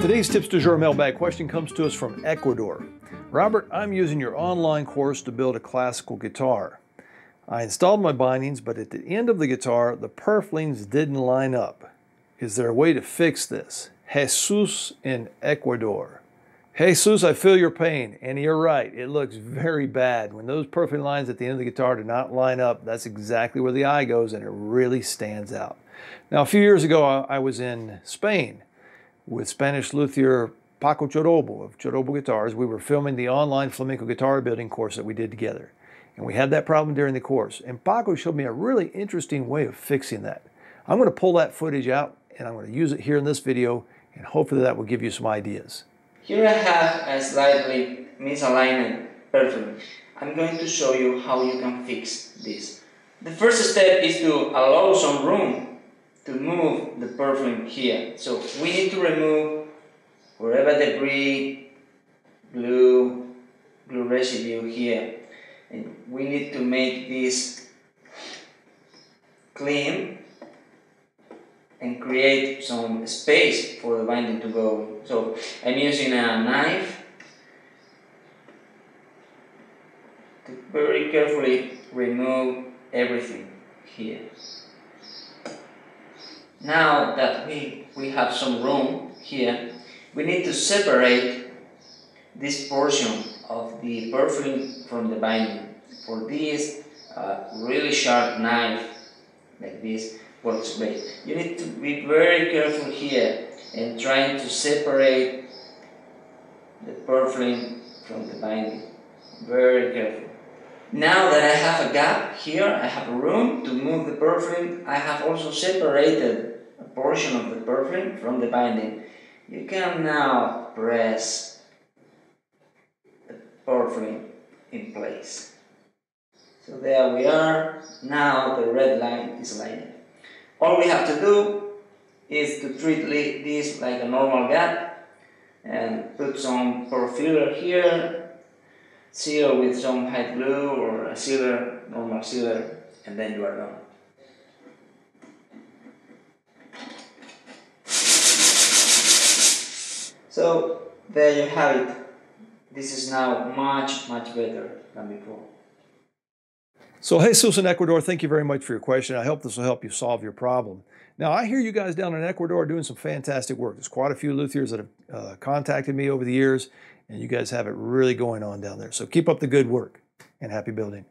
Today's Tips du Jour Mailbag question comes to us from Ecuador. Robert, I'm using your online course to build a classical guitar. I installed my bindings, but at the end of the guitar, the purflings didn't line up. Is there a way to fix this? Jesus in Ecuador. Jesus, I feel your pain, and you're right. It looks very bad. When those purfling lines at the end of the guitar do not line up, that's exactly where the eye goes, and it really stands out. Now, a few years ago, I was in Spain with Spanish luthier Paco Chorobo of Chorobo Guitars. We were filming the online flamenco guitar building course that we did together. And we had that problem during the course. And Paco showed me a really interesting way of fixing that. I'm going to pull that footage out and I'm going to use it here in this video, and hopefully that will give you some ideas. Here I have a slightly misaligned purfling. I'm going to show you how you can fix this. The first step is to allow some room to move the purfling here. So we need to remove wherever debris, glue residue here. And we need to make this clean and create some space for the binding to go. So I'm using a knife to very carefully remove everything here. Now that we have some room here, we need to separate this portion of the purfling from the binding. For this, really sharp knife like this works great. You need to be very careful here and trying to separate the purfling from the binding. Very careful. Now that I have a gap here, I have a room to move the purfling. I have also separated a portion of the purfling from the binding. You can now press the purfling in place. So there we are. Now the red line is lined. All we have to do is to treat this like a normal gap and put some filler here, seal with some hot glue or a sealer, normal sealer, and then you are done. So there you have it. This is now much better than before. So Jesus in Ecuador, thank you very much for your question. I hope this will help you solve your problem. Now, I hear you guys down in Ecuador doing some fantastic work. There's quite a few luthiers that have contacted me over the years, and you guys have it really going on down there. So keep up the good work, and happy building.